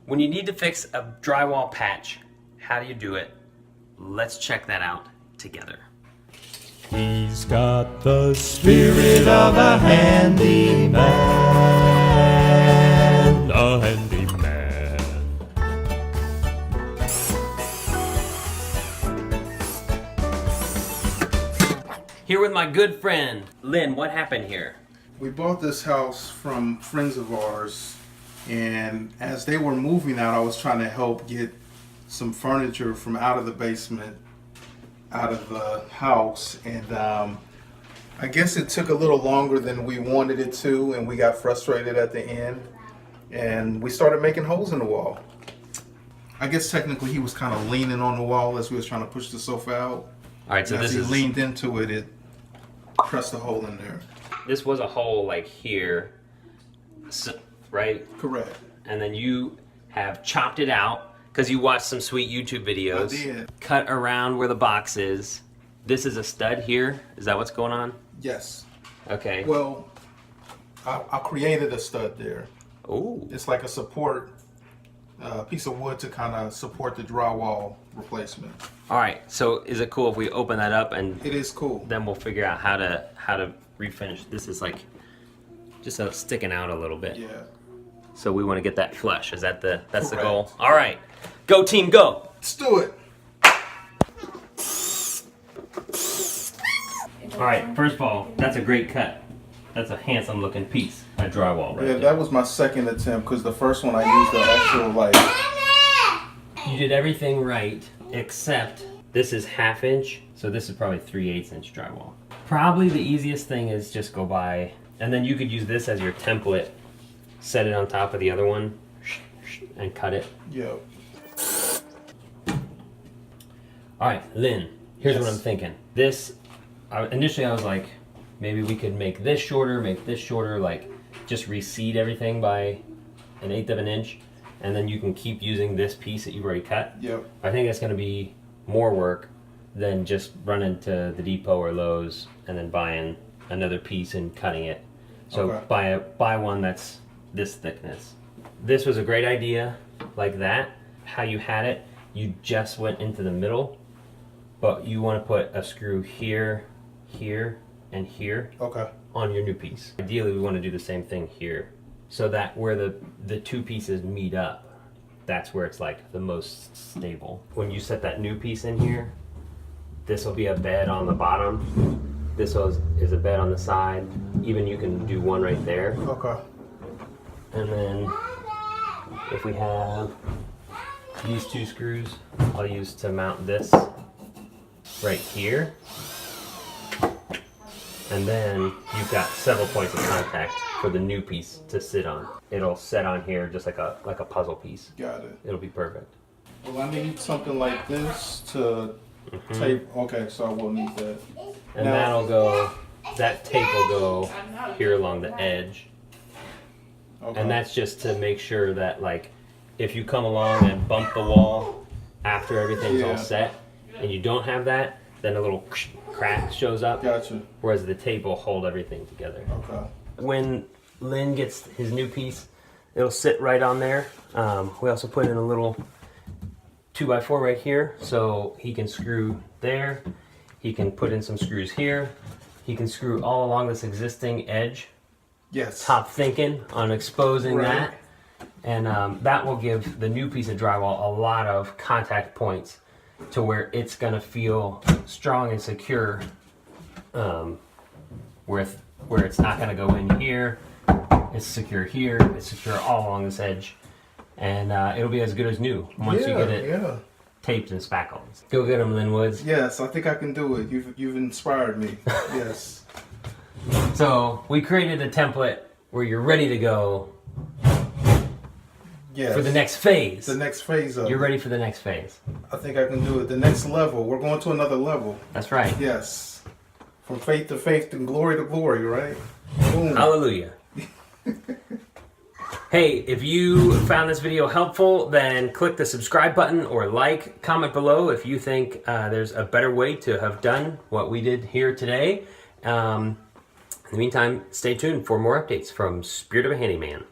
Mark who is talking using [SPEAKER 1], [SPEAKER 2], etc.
[SPEAKER 1] When you need to fix a drywall patch, how do you do it? Let's check that out together.
[SPEAKER 2] He's got the spirit of a handyman. A handyman.
[SPEAKER 1] Here with my good friend, Lynn. What happened here?
[SPEAKER 3] We bought this house from friends of ours, and as they were moving out, I was trying to help get some furniture from out of the basement, out of the house, and I guess it took a little longer than we wanted it to, and we got frustrated at the end, and we started making holes in the wall. I guess technically he was kind of leaning on the wall as we was trying to push the sofa out.
[SPEAKER 1] All right, so
[SPEAKER 3] and
[SPEAKER 1] this
[SPEAKER 3] as
[SPEAKER 1] is
[SPEAKER 3] he leaned into it, it pressed a hole in there.
[SPEAKER 1] This was a hole like here, so, right?
[SPEAKER 3] Correct.
[SPEAKER 1] And then you have chopped it out because you watched some sweet YouTube videos.
[SPEAKER 3] I did.
[SPEAKER 1] Cut around where the box is. This is a stud here. Is that what's going on?
[SPEAKER 3] Yes.
[SPEAKER 1] Okay.
[SPEAKER 3] Well, I created a stud there.
[SPEAKER 1] Ooh.
[SPEAKER 3] It's like a support piece of wood to kind of support the drywall replacement.
[SPEAKER 1] All right. So is it cool if we open that up and
[SPEAKER 3] It is cool.
[SPEAKER 1] then we'll figure out how to refinish? This is like just sticking out a little bit.
[SPEAKER 3] Yeah.
[SPEAKER 1] So we want to get that flush. Is that that's the
[SPEAKER 3] Correct.
[SPEAKER 1] goal? All right. Go team, go.
[SPEAKER 3] Let's do it.
[SPEAKER 1] All right. First of all, that's a great cut. That's a handsome looking piece of drywall right
[SPEAKER 3] Yeah,
[SPEAKER 1] there.
[SPEAKER 3] that was my second attempt because the first one I used the actual like.
[SPEAKER 1] You did everything right, except this is 1/2 inch, so this is probably 3/8 inch drywall. Probably the easiest thing is just go by, and then you could use this as your template, set it on top of the other one, and cut it.
[SPEAKER 3] Yeah.
[SPEAKER 1] All right, Lynn, here's what
[SPEAKER 3] Yes.
[SPEAKER 1] I'm thinking. This, initially I was like, maybe we could make this shorter, like just reseed everything by 1/8 of an inch, and then you can keep using this piece that you've already cut.
[SPEAKER 3] Yep.
[SPEAKER 1] I think that's going to be more work than just running to the Depot or Lowe's and then buying another piece and cutting it. So
[SPEAKER 3] Okay.
[SPEAKER 1] buy one that's this thickness. This was a great idea, like that. How you had it, you just went into the middle, but you want to put a screw here, here, and here
[SPEAKER 3] Okay.
[SPEAKER 1] on your new piece. Ideally, we want to do the same thing here, so that where the two pieces meet up, that's where it's like the most stable. When you set that new piece in here, this will be a bed on the bottom. This is a bed on the side. Even you can do one right there.
[SPEAKER 3] Okay.
[SPEAKER 1] And then if we have these two screws, I'll use to mount this right here. And then you've got several points of contact for the new piece to sit on. It'll set on here just like a puzzle piece.
[SPEAKER 3] Got it.
[SPEAKER 1] It'll be perfect.
[SPEAKER 3] Well, I need something like this to tape. Okay, so I will need that.
[SPEAKER 1] And
[SPEAKER 3] Now-
[SPEAKER 1] that tape will go here along the edge.
[SPEAKER 3] Okay.
[SPEAKER 1] And that's just to make sure that, like, if you come along and bump the wall after everything's all
[SPEAKER 3] Yeah.
[SPEAKER 1] set and you don't have that, then a little crack shows up.
[SPEAKER 3] Gotcha.
[SPEAKER 1] Whereas the tape will hold everything together.
[SPEAKER 3] Okay.
[SPEAKER 1] When Lynn gets his new piece, it'll sit right on there. We also put in a little 2x4 right here, so he can screw there. He can put in some screws here. He can screw all along this existing edge.
[SPEAKER 3] Yes.
[SPEAKER 1] Top thinking on exposing
[SPEAKER 3] Right.
[SPEAKER 1] that. And that will give the new piece of drywall a lot of contact points to where it's going to feel strong and secure, where it's not going to go in here. It's secure here. It's secure all along this edge. And it'll be as good as new once you get it
[SPEAKER 3] Yeah.
[SPEAKER 1] taped and spackled. Go get them, Lynn Woods.
[SPEAKER 3] Yes, I think I can do it. You've inspired me. Yes.
[SPEAKER 1] So we created a template where you're ready to go
[SPEAKER 3] Yes.
[SPEAKER 1] for the next phase.
[SPEAKER 3] The next phase of
[SPEAKER 1] You're
[SPEAKER 3] it.
[SPEAKER 1] ready for the next phase.
[SPEAKER 3] I think I can do it. The next level. We're going to another level.
[SPEAKER 1] That's right.
[SPEAKER 3] Yes. From faith to faith and glory to glory, right? Boom.
[SPEAKER 1] Hallelujah. Hey, if you found this video helpful, then click the subscribe button or like. Comment below if you think there's a better way to have done what we did here today. In the meantime, stay tuned for more updates from Spirit of a Handyman.